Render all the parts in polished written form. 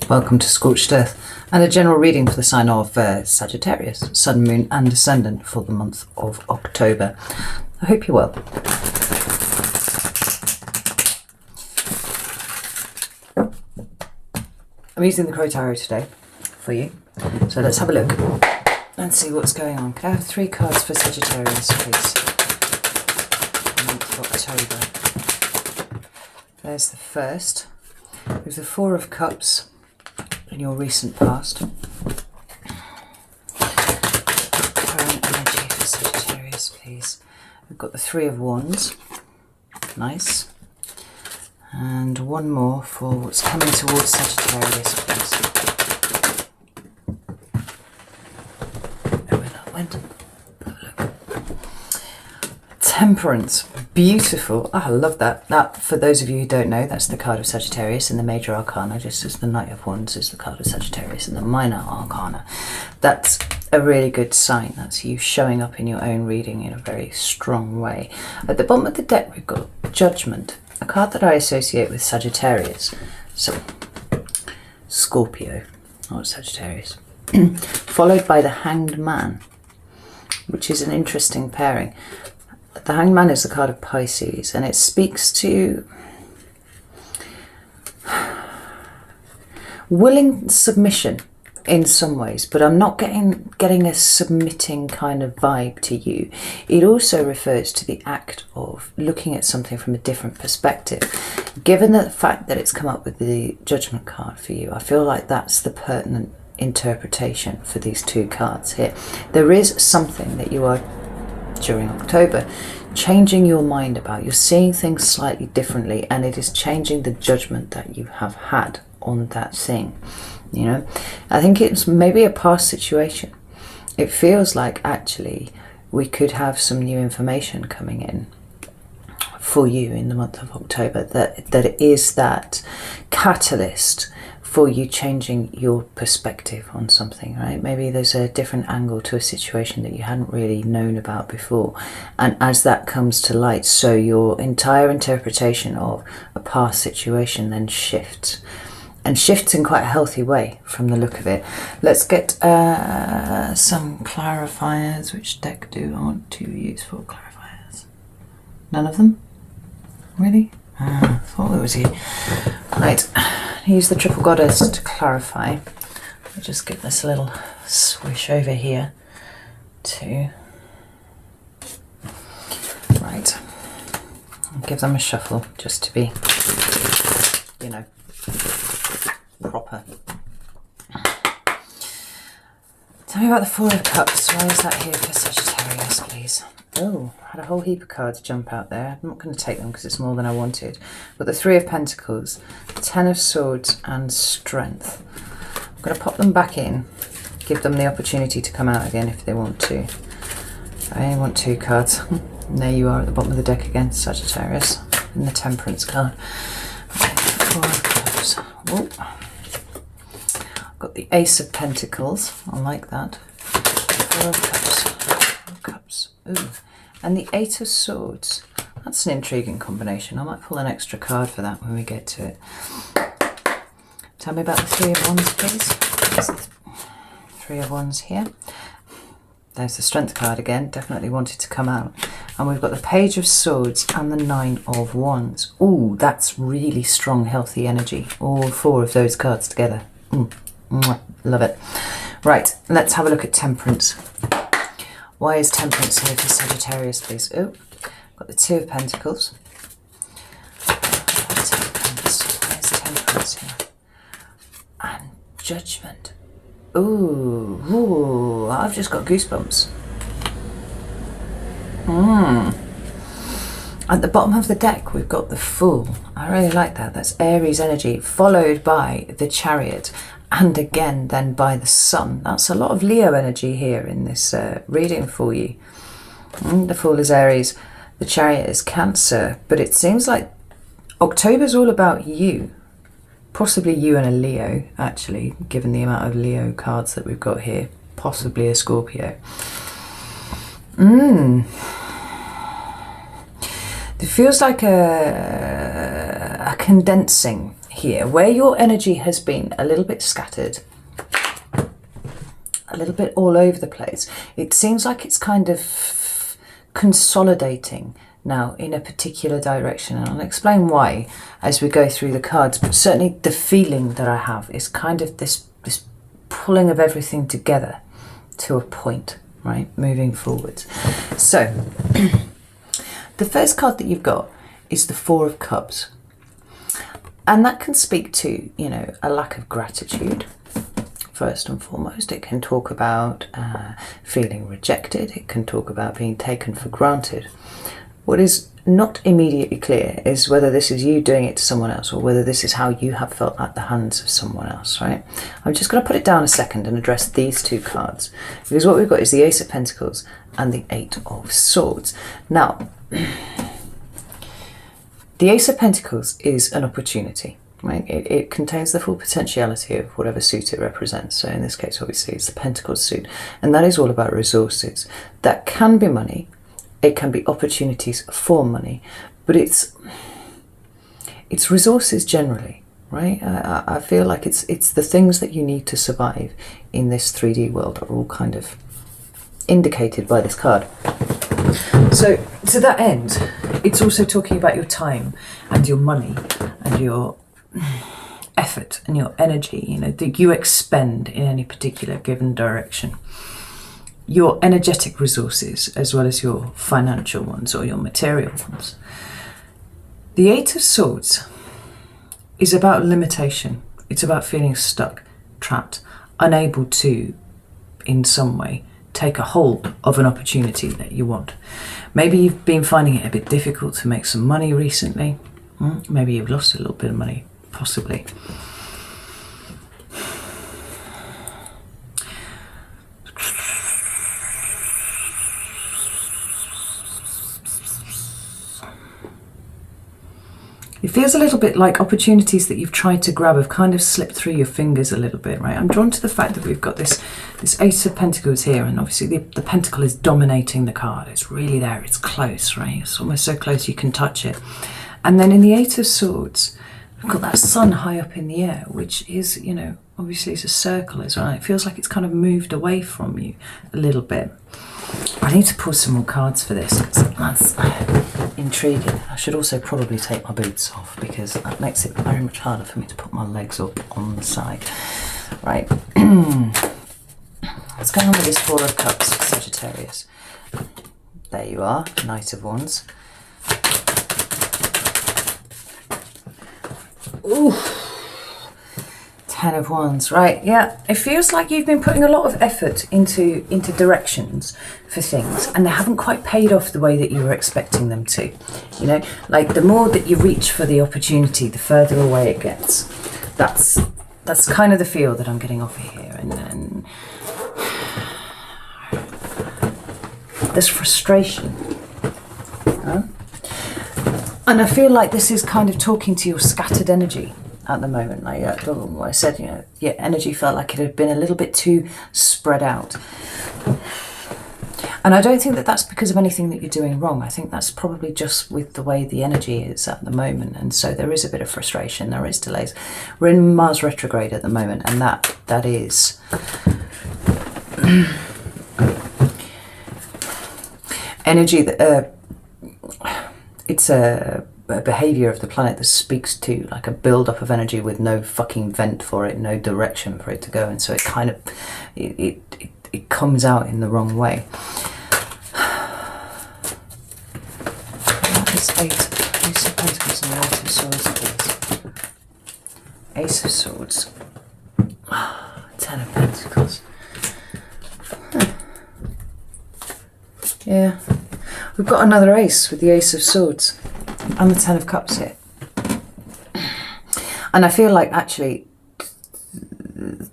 Welcome to Scorched Earth and a general reading for the sign of Sagittarius, Sun, Moon and Ascendant for the month of October. I hope you're well. I'm using the Crow Tarot today for you, so let's have a look and see what's going on. Could I have 3 cards for Sagittarius, please? For the month of October. There's the first. There's the 4 of Cups in your recent past. Current energy for Sagittarius, please. We've got the 3 of Wands. Nice. And one more for what's coming towards Sagittarius, please. Oh, where that went. Temperance. Beautiful. Oh, I love that. That, for those of you who don't know, that's the card of Sagittarius in the Major Arcana, just as the Knight of Wands is the card of Sagittarius in the Minor Arcana. That's a really good sign. That's you showing up in your own reading in a very strong way. At the bottom of the deck, we've got Judgment, a card that I associate with Sagittarius. So, Scorpio, not Sagittarius. Followed by the Hanged Man, which is an interesting pairing. The Hanged Man is the card of Pisces, and it speaks to willing submission in some ways, but I'm not getting a submitting kind of vibe to you. It also refers to the act of looking at something from a different perspective. Given the fact that it's come up with the Judgment card for you, I feel like that's the pertinent interpretation for these 2 cards here. There is something that you are, during October, changing your mind about. You're seeing things slightly differently, and it is changing the judgment that you have had on that thing. You know, I think it's maybe a past situation. It feels like actually we could have some new information coming in for you in the month of October that is that catalyst for you changing your perspective on something, right? Maybe there's a different angle to a situation that you hadn't really known about before. And as that comes to light, so your entire interpretation of a past situation then shifts. And shifts in quite a healthy way from the look of it. Let's get some clarifiers. Which deck do I want to use for clarifiers? None of them? Really? I thought it was you. Right, use the Triple Goddess to clarify. I'll just give this a little swish over here too. Right, I'll give them a shuffle just to be, you know, proper. Tell me about the 4 of Cups. Why is that here for Sagittarius, please? Oh, I had a whole heap of cards jump out there. I'm not going to take them because it's more than I wanted. But the 3 of Pentacles, 10 of Swords and Strength. I'm going to pop them back in, give them the opportunity to come out again if they want to. I only want 2 cards. And there you are at the bottom of the deck again, Sagittarius, in the Temperance card. 4 of Cups. Oh. Got the Ace of Pentacles. I like that. 4 of Cups. 4 of Cups. Ooh. And the 8 of Swords. That's an intriguing combination. I might pull an extra card for that when we get to it. Tell me about the 3 of Wands, please. There's the 3 of Wands here. There's the Strength card again. Definitely wanted to come out. And we've got the Page of Swords and the 9 of Wands. Ooh, that's really strong, healthy energy. All 4 of those cards together. Love it. Right, let's have a look at Temperance. Why is Temperance here for Sagittarius, please? Oh, got the 2 of Pentacles. Temperance. Why is Temperance here? And Judgment. Ooh, I've just got goosebumps. At the bottom of the deck, we've got the Fool. I really like that. That's Aries energy, followed by the Chariot, and again then by the Sun. That's a lot of Leo energy here in this reading for you. The Fool is Aries, the Chariot is Cancer, but it seems like October's all about you. Possibly you and a Leo, actually, given the amount of Leo cards that we've got here. Possibly a Scorpio. It feels like a condensing here, where your energy has been a little bit scattered, a little bit all over the place, it seems like it's kind of consolidating now in a particular direction, and I'll explain why as we go through the cards. But certainly the feeling that I have is kind of this pulling of everything together to a point, right, moving forwards. So the first card that you've got is the Four of Cups, and that can speak to, you know, a lack of gratitude. First and foremost, it can talk about feeling rejected. It can talk about being taken for granted. What is not immediately clear is whether this is you doing it to someone else, or whether this is how you have felt at the hands of someone else, right? I'm just going to put it down a second and address these two cards, because what we've got is the Ace of Pentacles and the Eight of Swords. Now, the Ace of Pentacles is an opportunity. Right? It contains the full potentiality of whatever suit it represents. So in this case, obviously, it's the Pentacles suit. And that is all about resources. That can be money. It can be opportunities for money. But it's resources generally, right? I feel like it's the things that you need to survive in this 3D world are all kind of indicated by this card. So to that end, it's also talking about your time and your money and your effort and your energy, you know, that you expend in any particular given direction. Your energetic resources as well as your financial ones or your material ones. The Eight of Swords is about limitation. It's about feeling stuck, trapped, unable to, in some way, take a hold of an opportunity that you want. Maybe you've been finding it a bit difficult to make some money recently. Maybe you've lost a little bit of money, possibly. It feels a little bit like opportunities that you've tried to grab have kind of slipped through your fingers a little bit, right? I'm drawn to the fact that we've got this Ace of Pentacles here, and obviously the Pentacle is dominating the card. It's really there, it's close, right? It's almost so close you can touch it. And then in the Eight of Swords, we've got that sun high up in the air, which is, you know, obviously it's a circle as well. It feels like it's kind of moved away from you a little bit. I need to pull some more cards for this, because that's intriguing. I should also probably take my boots off, because that makes it very much harder for me to put my legs up on the side. Right. What's going on with this Four of Cups, Sagittarius? There you are, Knight of Wands. Ooh. Ten of Wands, right? Yeah, it feels like you've been putting a lot of effort into directions for things, and they haven't quite paid off the way that you were expecting them to. You know, like the more that you reach for the opportunity, the further away it gets. That's kind of the feel that I'm getting off of here, and there's frustration. Huh? And I feel like this is kind of talking to your scattered energy at the moment. Like what I said, you know, your energy felt like it had been a little bit too spread out. And I don't think that that's because of anything that you're doing wrong. I think that's probably just with the way the energy is at the moment. And so there is a bit of frustration, there is delays. We're in Mars retrograde at the moment, and that is energy that it's a behavior of the planet that speaks to like a build-up of energy with no fucking vent for it, no direction for it to go, and so it kind of it comes out in the wrong way. That is Ace of Pentacles and the Eight of Swords, please. Ace of Swords. Ten of Pentacles. Yeah. We've got another ace with the Ace of Swords and the Ten of Cups here. And I feel like actually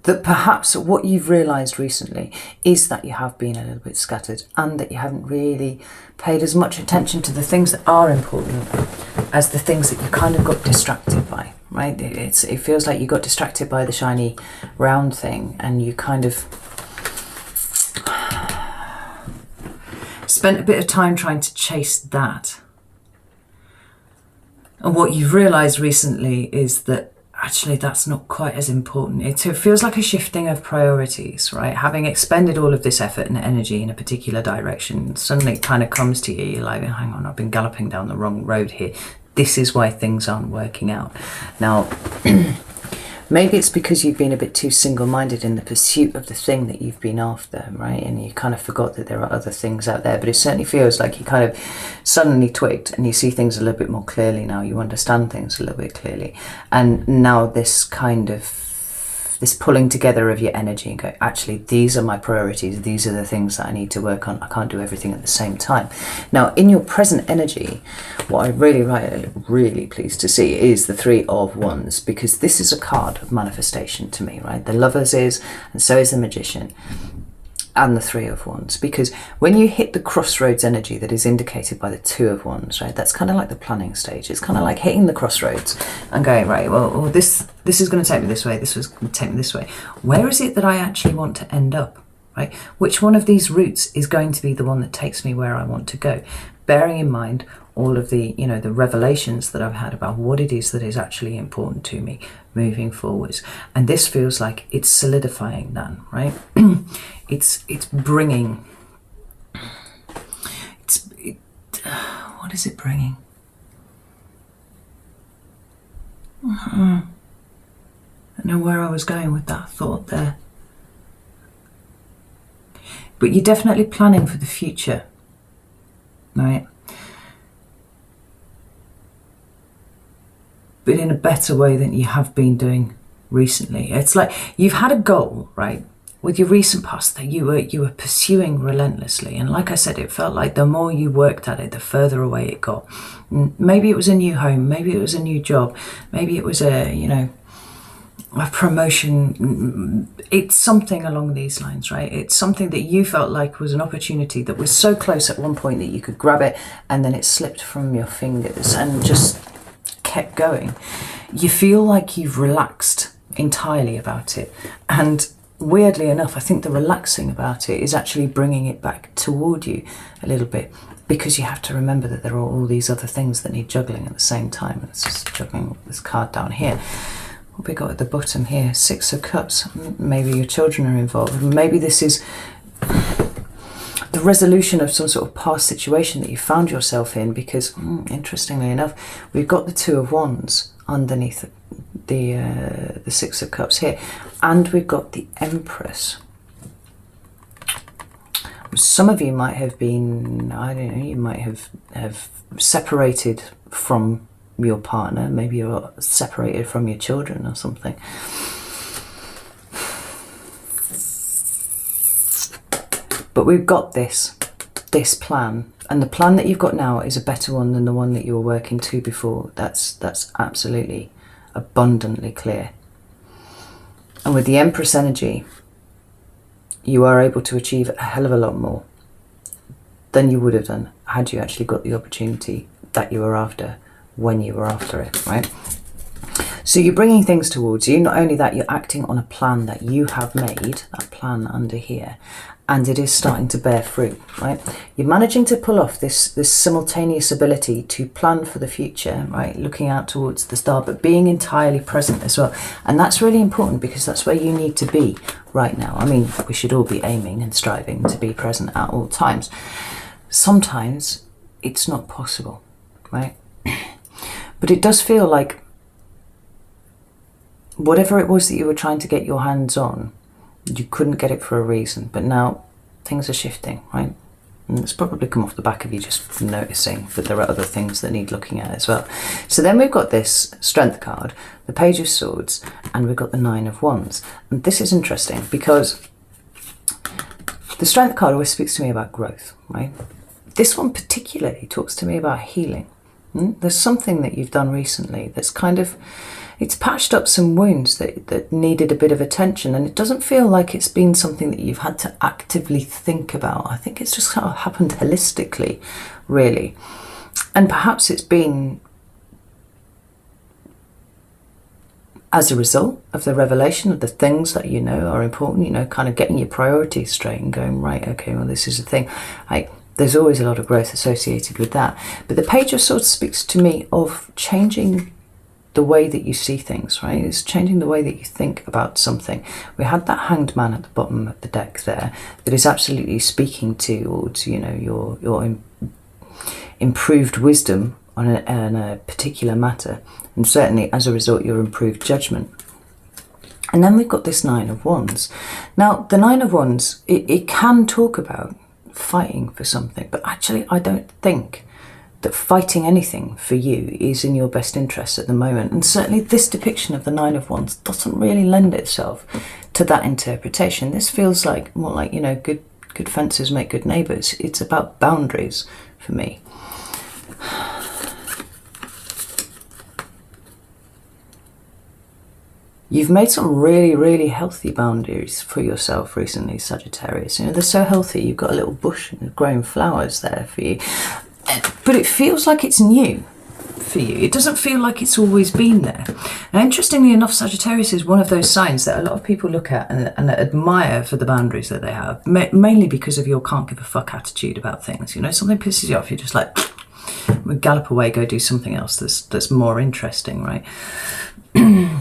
that perhaps what you've realised recently is that you have been a little bit scattered, and that you haven't really paid as much attention to the things that are important as the things that you kind of got distracted by, right? It feels like you got distracted by the shiny round thing, and you kind of spent a bit of time trying to chase that. And what you've realised recently is that actually that's not quite as important. It feels like a shifting of priorities, right? Having expended all of this effort and energy in a particular direction, suddenly it kind of comes to you, you're like, hang on, I've been galloping down the wrong road here. This is why things aren't working out. Now, maybe it's because you've been a bit too single-minded in the pursuit of the thing that you've been after, right? And you kind of forgot that there are other things out there. But it certainly feels like you kind of suddenly twigged and you see things a little bit more clearly now. You understand things a little bit clearly. And now this kind of, this pulling together of your energy and go, actually, these are my priorities. These are the things that I need to work on. I can't do everything at the same time. Now, in your present energy, what I'm really pleased to see is the Three of Wands, because this is a card of manifestation to me, right? The Lovers is, and so is the Magician, and the Three of Wands, because when you hit the crossroads energy that is indicated by the Two of Wands, right, that's kind of like the planning stage. It's kind of like hitting the crossroads and going, right, well, this is going to take me this way, this was going to take me this way. Where is it that I actually want to end up, right? Which one of these routes is going to be the one that takes me where I want to go? Bearing in mind all of the, you know, the revelations that I've had about what it is that is actually important to me moving forwards. And this feels like it's solidifying that, right? It's bringing, what is it bringing? I don't know where I was going with that thought there. But you're definitely planning for the future, right? But in a better way than you have been doing recently. It's like you've had a goal, right, with your recent past that you were pursuing relentlessly. And like I said, it felt like the more you worked at it, the further away it got. Maybe it was a new home, maybe it was a new job, maybe it was a promotion. It's something along these lines, right? It's something that you felt like was an opportunity that was so close at one point that you could grab it, and then it slipped from your fingers and just kept going. You feel like you've relaxed entirely about it, and weirdly enough, I think the relaxing about it is actually bringing it back toward you a little bit, because you have to remember that there are all these other things that need juggling at the same time. And it's just juggling this card down here. What we got at the bottom here? Six of Cups. Maybe your children are involved. Maybe this is the resolution of some sort of past situation that you found yourself in, because interestingly enough, we've got the Two of Wands underneath the Six of Cups here, and we've got the Empress. Some of you might have been, I don't know, you might have separated from your partner. Maybe you're separated from your children or something. But we've got this plan, and the plan that you've got now is a better one than the one that you were working to before. That's absolutely abundantly clear. And with the Empress energy, you are able to achieve a hell of a lot more than you would have done had you actually got the opportunity that you were after when you were after it, right? So you're bringing things towards you. Not only that, you're acting on a plan that you have made, that plan under here, and it is starting to bear fruit, right? You're managing to pull off this simultaneous ability to plan for the future, right? Looking out towards the star, but being entirely present as well. And that's really important, because that's where you need to be right now. I mean, we should all be aiming and striving to be present at all times. Sometimes it's not possible, right? But it does feel like whatever it was that you were trying to get your hands on, you couldn't get it for a reason, but now things are shifting, right? And it's probably come off the back of you just noticing that there are other things that need looking at as well. So then we've got this Strength card, the Page of Swords, and we've got the Nine of Wands. And this is interesting because the Strength card always speaks to me about growth, right? This one particularly talks to me about healing. There's something that you've done recently that's kind of, it's patched up some wounds that needed a bit of attention, and it doesn't feel like it's been something that you've had to actively think about. I think it's just kind of happened holistically, really. And perhaps it's been as a result of the revelation of the things that you know are important, you know, kind of getting your priorities straight and going, right, okay, well, this is the thing. There's always a lot of growth associated with that. But the Page of Swords speaks to me of changing the way that you see things, right? It's changing the way that you think about something. We had that Hanged Man at the bottom of the deck there that is absolutely speaking towards, you know, your improved wisdom on a particular matter, and certainly as a result your improved judgment. And then we've got this Nine of Wands. Now the Nine of Wands, it can talk about fighting for something, but actually I don't think that fighting anything for you is in your best interest at the moment. And certainly this depiction of the Nine of Wands doesn't really lend itself to that interpretation. This feels like more like, you know, good fences make good neighbours. It's about boundaries for me. You've made some really, really healthy boundaries for yourself recently, Sagittarius. You know, they're so healthy. You've got a little bush and growing flowers there for you. But it feels like it's new for you. It doesn't feel like it's always been there. Now, interestingly enough, Sagittarius is one of those signs that a lot of people look at and admire for the boundaries that they have, mainly because of your can't give a fuck attitude about things. You know, something pisses you off, you're just like, gallop away, go do something else that's more interesting, right?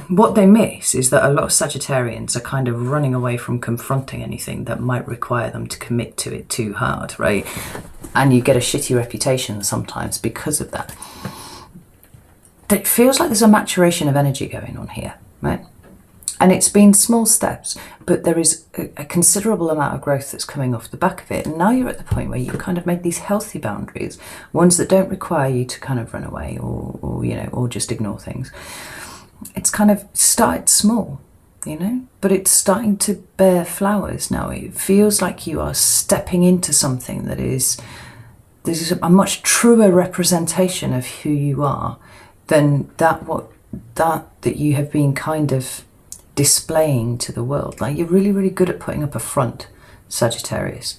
What they miss is that a lot of Sagittarians are kind of running away from confronting anything that might require them to commit to it too hard, right? And you get a shitty reputation sometimes because of that. It feels like there's a maturation of energy going on here, right? And it's been small steps, but there is a considerable amount of growth that's coming off the back of it. And now you're at the point where you kind of made these healthy boundaries, ones that don't require you to kind of run away or you know, or just ignore things. It's kind of started small, you know, but it's starting to bear flowers now. It feels like you are stepping into something that is, this is a much truer representation of who you are than that you have been kind of displaying to the world. Like, you're really, really good at putting up a front, Sagittarius.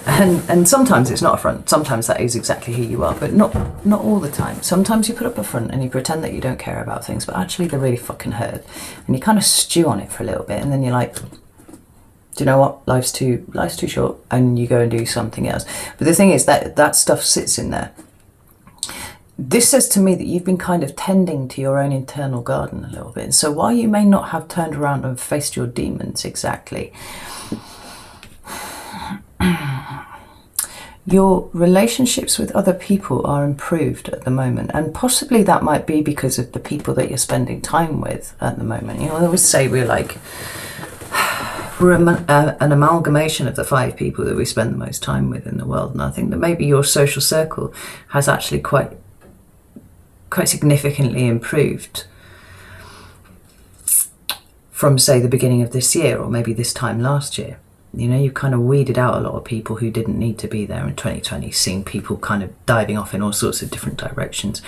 And sometimes it's not a front, sometimes that is exactly who you are, but not all the time. Sometimes you put up a front and you pretend that you don't care about things, but actually they're really fucking hurt. And you kind of stew on it for a little bit, and then you're like, do you know what, life's too short, and you go and do something else. But the thing is that stuff sits in there. This says to me that you've been kind of tending to your own internal garden a little bit. And so while you may not have turned around and faced your demons exactly, your relationships with other people are improved at the moment, and possibly that might be because of the people that you're spending time with at the moment. You know, I always say we're an amalgamation of the 5 people that we spend the most time with in the world, and I think that maybe your social circle has actually quite significantly improved from, say, the beginning of this year, or maybe this time last year. You know, you kind of weeded out a lot of people who didn't need to be there in 2020, seeing people kind of diving off in all sorts of different directions.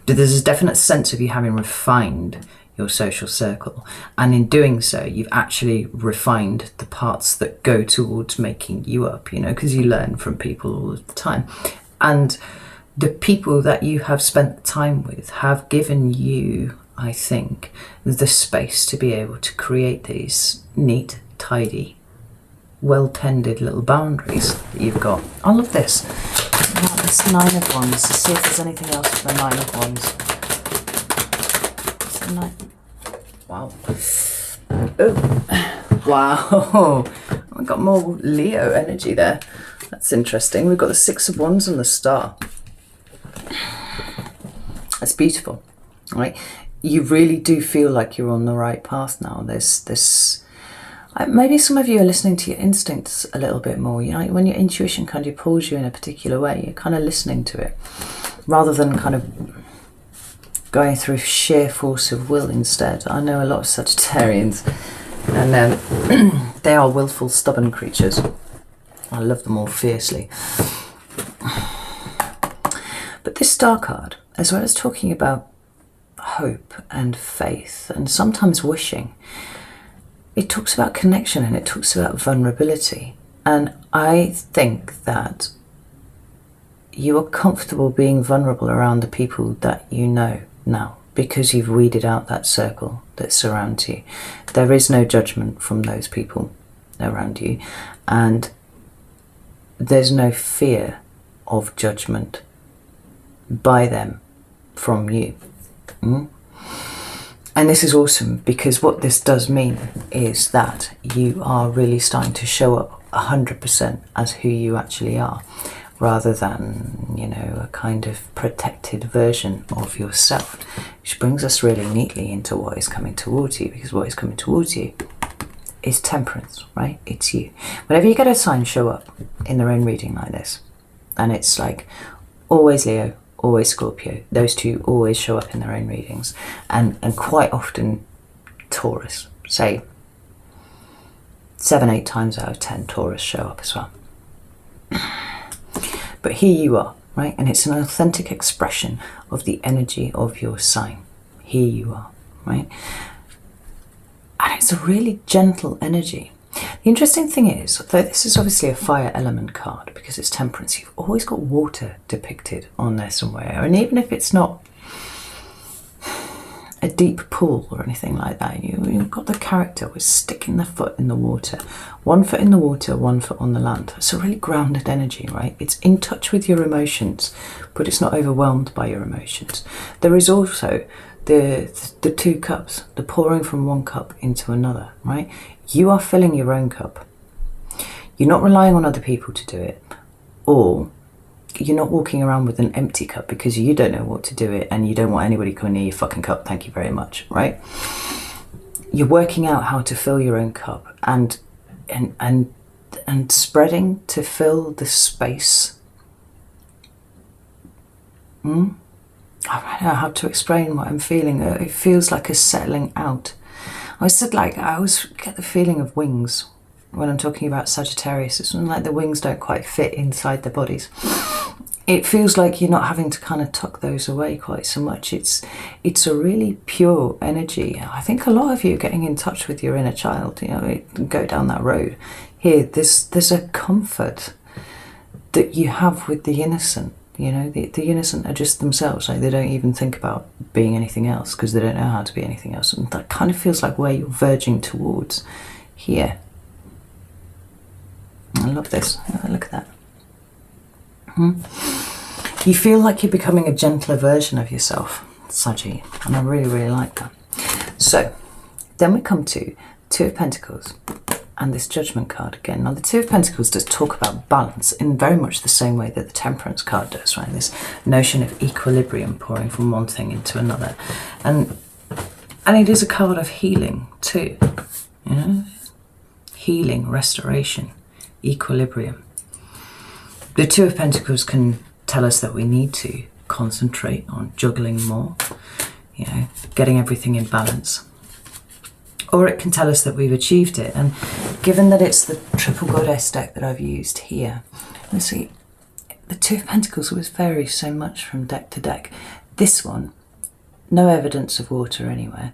But there's a definite sense of you having refined your social circle. And in doing so, you've actually refined the parts that go towards making you up, you know, because you learn from people all of the time. And the people that you have spent time with have given you, I think, the space to be able to create these neat, tidy, well-tended little boundaries that you've got. I love this. Now, this Nine of Wands. Let's see if there's anything else with the Nine of Wands. It's a nine. Wow. Oh. Wow. I've got more Leo energy there. That's interesting. We've got the Six of Wands and the Star. That's beautiful, right? You really do feel like you're on the right path now. There's this. Maybe some of you are listening to your instincts a little bit more. You know, when your intuition kind of pulls you in a particular way, you're kind of listening to it rather than kind of going through sheer force of will instead. I know a lot of Sagittarians, and they are willful, stubborn creatures. I love them all fiercely. But this Star card, as well as talking about hope and faith and sometimes wishing, it talks about connection and it talks about vulnerability. And I think that you are comfortable being vulnerable around the people that you know now, because you've weeded out that circle that surrounds you. There is no judgment from those people around you, and there's no fear of judgment by them from you. And this is awesome, because what this does mean is that you are really starting to show up 100% as who you actually are, rather than, you know, a kind of protected version of yourself, which brings us really neatly into what is coming towards you, because what is coming towards you is temperance, right? It's you. Whenever you get a sign show up in their own reading like this, and it's like always Leo, always Scorpio, those two always show up in their own readings, and quite often Taurus, say 7-8 times out of 10 Taurus show up as well. But here you are, right? And it's an authentic expression of the energy of your sign. Here you are, right? And it's a really gentle energy. The interesting thing is, though this is obviously a fire element card, because it's temperance, you've always got water depicted on there somewhere. And even if it's not a deep pool or anything like that, you've got the character with sticking the foot in the water. 1 foot in the water, 1 foot on the land. It's a really grounded energy, right? It's in touch with your emotions, but it's not overwhelmed by your emotions. There is also the 2 cups, the pouring from 1 cup into another, right? You are filling your own cup. You're not relying on other people to do it, or you're not walking around with an empty cup because you don't know what to do it and you don't want anybody coming near your fucking cup. Thank you very much, right? You're working out how to fill your own cup and spreading to fill the space. I don't know how to explain what I'm feeling. It feels like a settling out. I always get the feeling of wings when I'm talking about Sagittarius. It's like the wings don't quite fit inside their bodies. It feels like you're not having to kind of tuck those away quite so much. It's a really pure energy. I think a lot of you are getting in touch with your inner child. You know, go down that road. Here, there's a comfort that you have with the innocent. You know, the innocent are just themselves. Like, they don't even think about being anything else because they don't know how to be anything else. And that kind of feels like where you're verging towards here. I love this. Look at that. You feel like you're becoming a gentler version of yourself, Saggy, and I really, really like that. So then we come to 2 of Pentacles and this Judgment card again. Now the 2 of Pentacles does talk about balance in very much the same way that the Temperance card does, right? This notion of equilibrium, pouring from one thing into another, and it is a card of healing too, you know, healing, restoration, equilibrium. The 2 of Pentacles can tell us that we need to concentrate on juggling more, you know, getting everything in balance. Or it can tell us that we've achieved it. And given that it's the Triple Goddess deck that I've used here, let's see, the 2 of Pentacles always varies so much from deck to deck. This one, no evidence of water anywhere,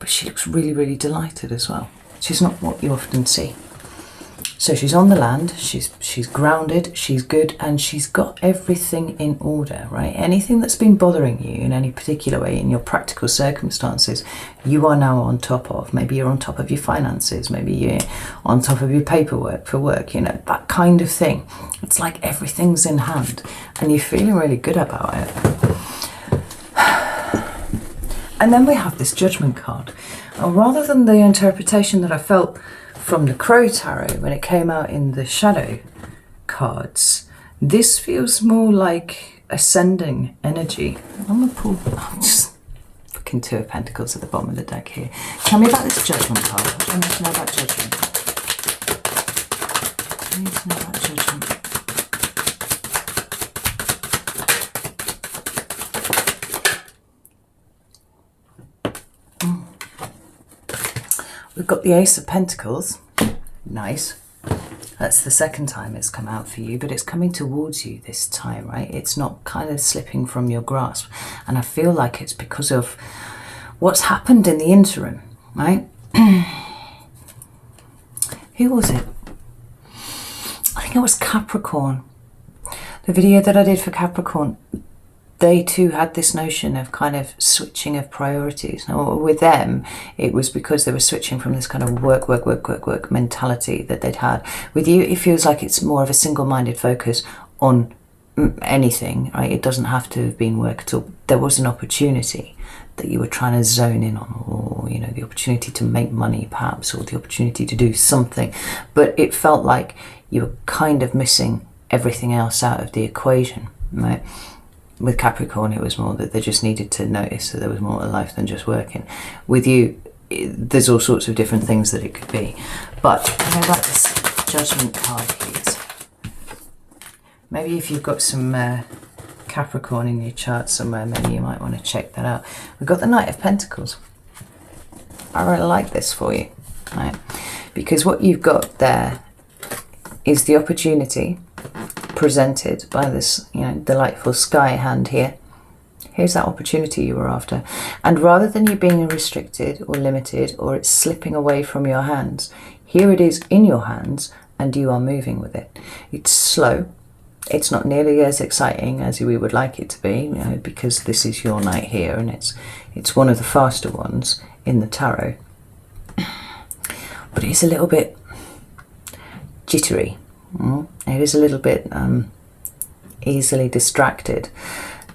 but she looks really, really delighted as well. She's not what you often see. So she's on the land, she's grounded, she's good, and she's got everything in order, right? Anything that's been bothering you in any particular way in your practical circumstances, you are now on top of. Maybe you're on top of your finances, maybe you're on top of your paperwork for work, you know, that kind of thing. It's like everything's in hand and you're feeling really good about it. And then we have this Judgment card. And rather than the interpretation that I felt from the Crow Tarot when it came out in the Shadow cards, this feels more like ascending energy. I'm gonna pull, just fucking 2 of Pentacles at the bottom of the deck here. Tell me about this Judgment card. What do I need to know about Judgment? I need to know about Judgment. We've got the Ace of Pentacles. Nice. That's the second time it's come out for you, but it's coming towards you this time, right? It's not kind of slipping from your grasp. And I feel like it's because of what's happened in the interim, right? Who was it? I think it was Capricorn. The video that I did for Capricorn, they too had this notion of kind of switching of priorities. Now, with them, it was because they were switching from this kind of work mentality that they'd had. With you, it feels like it's more of a single-minded focus on anything, right? It doesn't have to have been work at all. There was an opportunity that you were trying to zone in on, or, you know, the opportunity to make money perhaps, or the opportunity to do something, but it felt like you were kind of missing everything else out of the equation, right? With Capricorn, it was more that they just needed to notice that there was more to life than just working. With you, there's all sorts of different things that it could be. But how about this Judgment card, please? Maybe if you've got some Capricorn in your chart somewhere, maybe you might want to check that out. We've got the Knight of Pentacles. I really like this for you, right? Because what you've got there is the opportunity presented by this, you know, delightful sky hand here. Here's that opportunity you were after. And rather than you being restricted or limited, or it's slipping away from your hands, here it is in your hands and you are moving with it. It's slow. It's not nearly as exciting as we would like it to be, you know, because this is your night here, and it's one of the faster ones in the tarot. But it's a little bit jittery. It is a little bit easily distracted.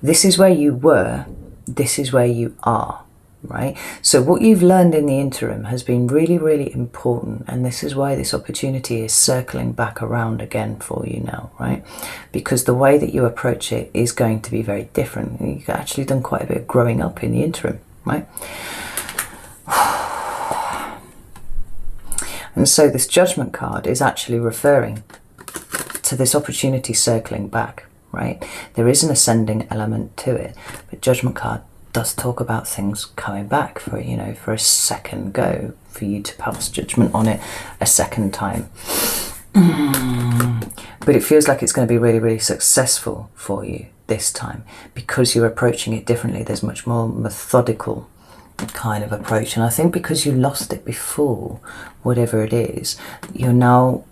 This is where you were, this is where you are, right? So what you've learned in the interim has been really, really important, and this is why this opportunity is circling back around again for you now, right? Because the way that you approach it is going to be very different. You've actually done quite a bit of growing up in the interim, right? And so this Judgment card is actually referring to this opportunity circling back, right? There is an ascending element to it, but Judgment card does talk about things coming back for, you know, for a second go, for you to pass judgment on it a second time. But it feels like it's going to be really, really successful for you this time, because you're approaching it differently. There's much more methodical kind of approach, and I think because you lost it before, whatever it is, you're now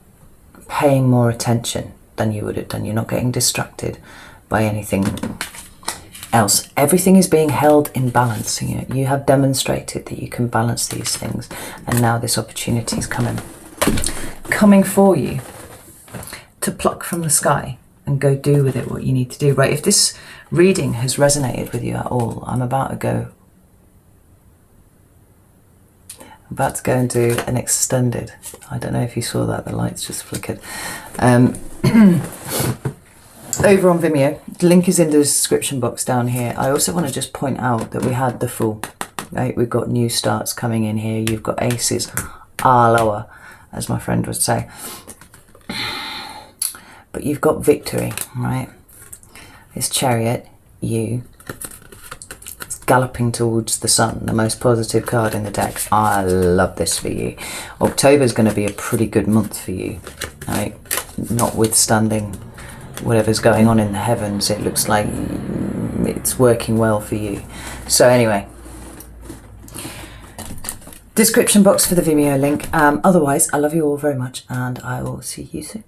paying more attention than you would have done. You're not getting distracted by anything else. Everything is being held in balance. You know, you have demonstrated that you can balance these things, and now this opportunity is coming for you to pluck from the sky and go do with it what you need to do, right? If this reading has resonated with you at all, I'm about to go into an extended. I don't know if you saw that, the lights just flickered. Over on Vimeo, the link is in the description box down here. I also want to just point out that we had the Fool, right? We've got new starts coming in here. You've got aces, lower, as my friend would say. But you've got victory, right? This Chariot, you, galloping towards the sun, the most positive card in the deck. I love this for you. October's going to be a pretty good month for you, right? Notwithstanding whatever's going on in the heavens, it looks like it's working well for you. So anyway, description box for the Vimeo link. Otherwise, I love you all very much, and I will see you soon.